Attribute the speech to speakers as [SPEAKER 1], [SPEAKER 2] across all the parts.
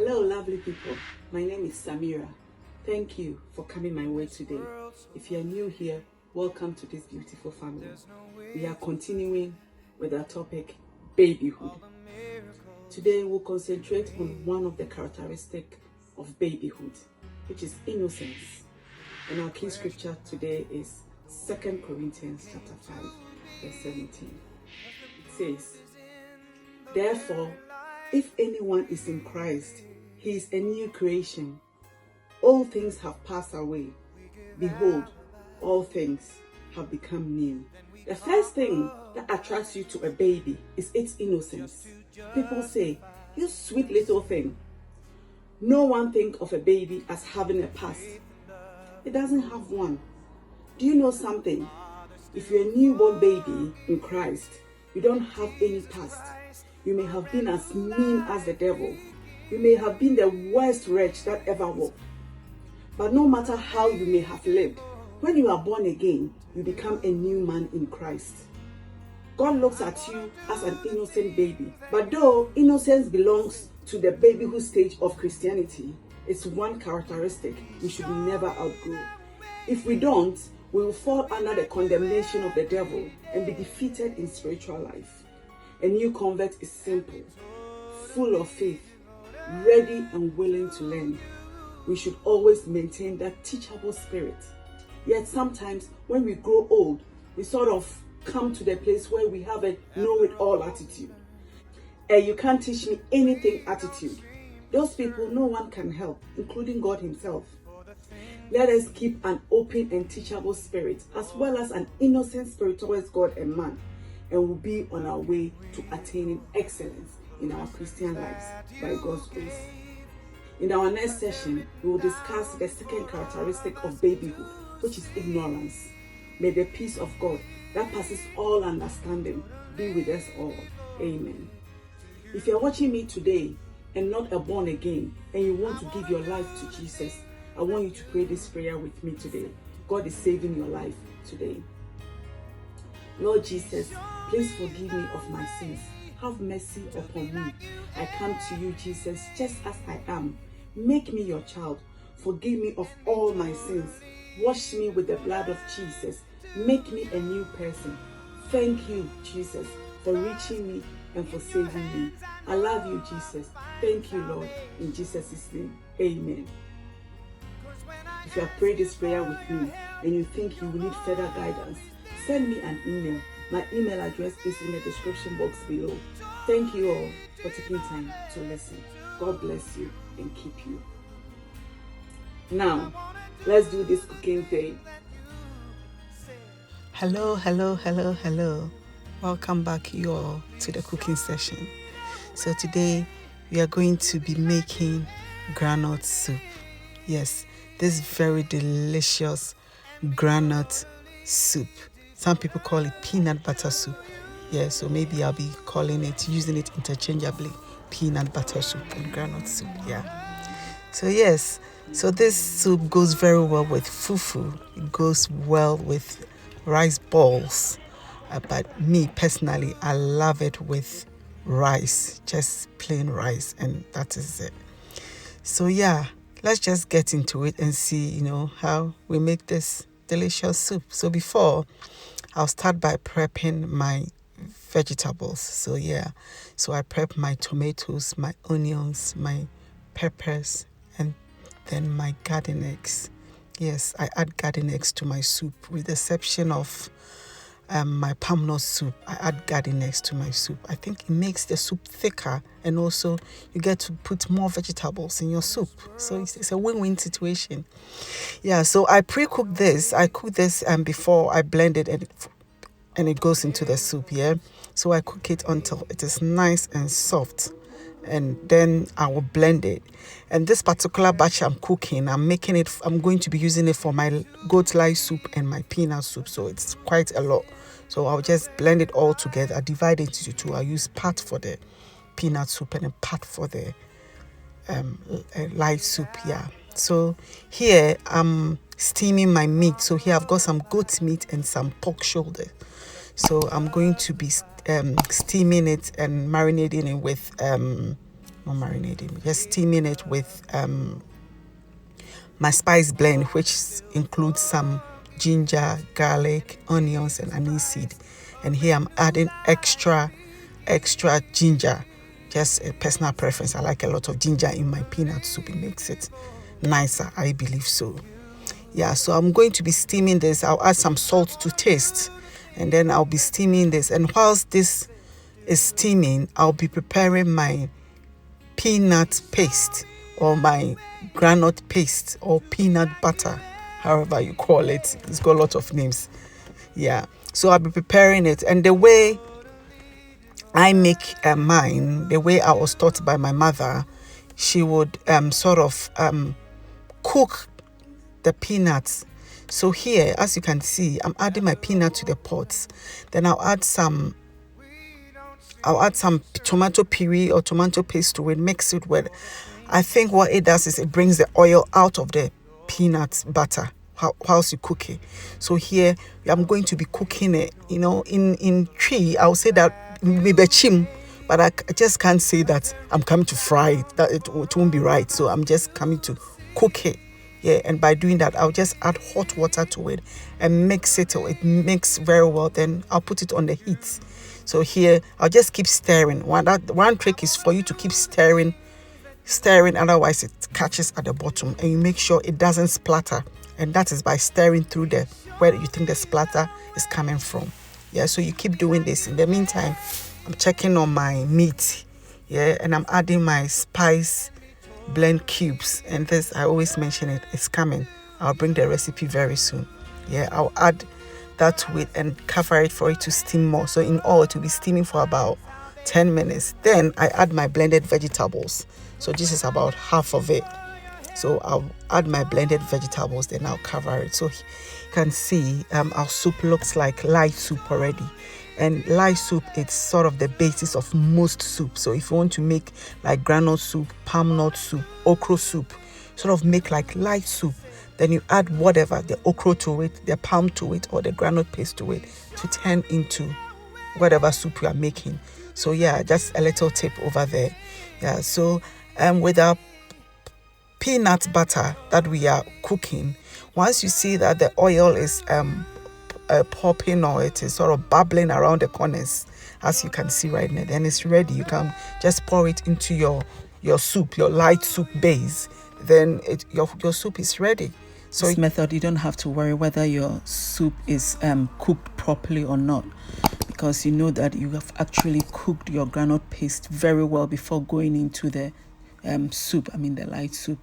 [SPEAKER 1] Hello, lovely people. My name is Samira. Thank you for coming my way today. If you're new here, welcome to this beautiful family. We are continuing with our topic, babyhood. Today we'll concentrate on one of the characteristics of babyhood, which is innocence. And our key scripture today is 2 Corinthians chapter 5, verse 17. It says, "Therefore, if anyone is in Christ, he is a new creation. All things have passed away. Behold, all things have become new." The first thing that attracts you to a baby is its innocence. People say, "You sweet little thing." No one thinks of a baby as having a past. It doesn't have one. Do you know something? If you're a newborn baby in Christ, you don't have any past. You may have been as mean as the devil. You may have been the worst wretch that ever walked. But no matter how you may have lived, when you are born again, you become a new man in Christ. God looks at you as an innocent baby. But though innocence belongs to the babyhood stage of Christianity, it's one characteristic we should never outgrow. If we don't, we will fall under the condemnation of the devil and be defeated in spiritual life. A new convert is simple, full of faith, ready and willing to learn. We should always maintain that teachable spirit. Yet sometimes when we grow old, we sort of come to the place where we have a know-it-all attitude. You can't teach me anything attitude. Those people no one can help, including God himself. Let us keep an open and teachable spirit, as well as an innocent spirit towards God and man, and we'll be on our way to attaining excellence in our Christian lives by God's grace. In our next session, we will discuss the second characteristic of babyhood, which is ignorance. May the peace of God that passes all understanding be with us all. Amen. If you're watching me today and not a born again, and you want to give your life to Jesus, I want you to pray this prayer with me today. God is saving your life today. Lord Jesus, please forgive me of my sins. Have mercy upon me. I come to you, Jesus, just as I am. Make me your child. Forgive me of all my sins. Wash me with the blood of Jesus. Make me a new person. Thank you, Jesus, for reaching me and for saving me. I love you, Jesus. Thank you, Lord. In Jesus' name, amen. If you have prayed this prayer with me and you think you will need further guidance, send me an email. My email address is in the description box below. Thank you all for taking time to listen. God bless you and keep you. Now, let's do this cooking thing.
[SPEAKER 2] Hello. Welcome back you all to the cooking session. So today we are going to be making groundnut soup. Yes, this very delicious groundnut soup. Some people call it peanut butter soup. Yeah, so maybe I'll be using it interchangeably, peanut butter soup and groundnut soup. Yeah. So yes, so this soup goes very well with fufu. It goes well with rice balls. But me personally, I love it with rice, just plain rice, and that is it. So yeah, let's just get into it and see, how we make this delicious soup. So before, I'll start by prepping my vegetables. So I prep my tomatoes, my onions, my peppers, and then my garden eggs. Yes, I add garden eggs to my soup, with the exception of my palm nut soup. I add garden eggs to my soup. I think it makes the soup thicker, and also you get to put more vegetables in your soup. So it's a win-win situation. Yeah, so I pre-cook this. I cook this before I blend it, and it goes into the soup. Yeah, so I cook it until it is nice and soft, and then I will blend it. And this particular batch I'm cooking, I'm going to be using it for my goat lice soup and my peanut soup, so it's quite a lot. So I'll just blend it all together. I divide it into two. I'll use part for the peanut soup and a part for the lice soup. Yeah, so here I'm steaming my meat. So here I've got some goat meat and some pork shoulder. So I'm going to be steaming it and marinating it with not marinating, just steaming it with my spice blend, which includes some ginger, garlic, onions, and anise seed. And here I'm adding extra ginger, just a personal preference. I like a lot of ginger in my peanut soup. It makes it nicer, I believe so. Yeah, so I'm going to be steaming this. I'll add some salt to taste, and then I'll be steaming this. And whilst this is steaming, I'll be preparing my peanut paste, or my groundnut paste, or peanut butter, however you call it. It's got a lot of names. Yeah, so I'll be preparing it. And the way I make mine, the way I was taught by my mother, she would cook the peanuts. So here, as you can see, I'm adding my peanut to the pots. Then I'll add some tomato puree or tomato paste to it, mix it with. I think what it does is it brings the oil out of the peanut butter whilst you cook it. So here I'm going to be cooking it. In tree, I'll say that maybe chim, but I just can't say that I'm coming to fry it. That it won't be right. So I'm just coming to cook it. Yeah, and by doing that, I'll just add hot water to it and mix it till it mix very well. Then I'll put it on the heat. So here, I'll just keep stirring. One trick is for you to keep stirring, otherwise it catches at the bottom. And you make sure it doesn't splatter. And that is by stirring through where you think the splatter is coming from. Yeah, so you keep doing this. In the meantime, I'm checking on my meat. Yeah, and I'm adding my spice blend cubes, and this, I always mention it, it's coming. I'll bring the recipe very soon. Yeah, I'll add that to it and cover it for it to steam more. So in all, it will be steaming for about 10 minutes. Then I add my blended vegetables. So this is about half of it. So I'll add my blended vegetables, then I'll cover it. So you can see our soup looks like light soup already. And light soup, it's sort of the basis of most soup. So if you want to make like groundnut soup, palm nut soup, okra soup, sort of make like light soup, then you add whatever, the okra to it, the palm to it, or the groundnut paste to it to turn into whatever soup you are making. So yeah, just a little tip over there. Yeah, so with our peanut butter that we are cooking, once you see that the oil is popping, or it is sort of bubbling around the corners, as you can see right now, then it's ready. You can just pour it into your soup, your light soup base. Then your soup is ready. So this method, you don't have to worry whether your soup is cooked properly or not, because you know that you have actually cooked your groundnut paste very well before going into the soup. I mean the light soup,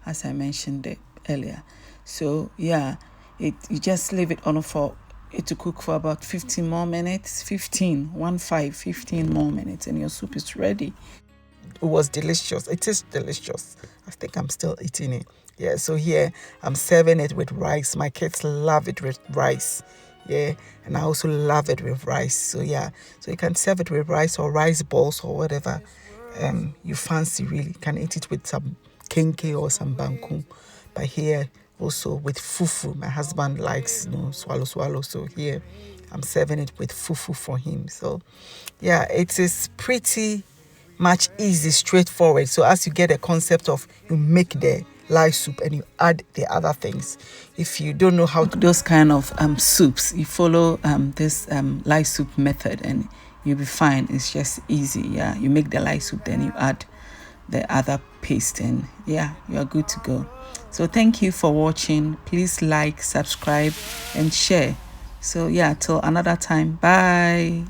[SPEAKER 2] as I mentioned it earlier. So yeah, you just leave it on for it to cook for about 15 more minutes, 15 more minutes, and your soup is ready. It was delicious. It is delicious. I think I'm still eating it. Yeah, so here I'm serving it with rice. My kids love it with rice. Yeah, and I also love it with rice. So yeah, so you can serve it with rice or rice balls or whatever you fancy really. You can eat it with some kenke or some banku. But here also with fufu. My husband likes, swallow. So here I'm serving it with fufu for him. So yeah, it is pretty much easy, straightforward. So as you get a concept of, you make the light soup and you add the other things. If you don't know how to those kind of soups, you follow this light soup method and you'll be fine. It's just easy. Yeah, you make the light soup, then you add the other paste, and yeah, you are good to go. So thank you for watching. Please like, subscribe, and share. So yeah, till another time. Bye.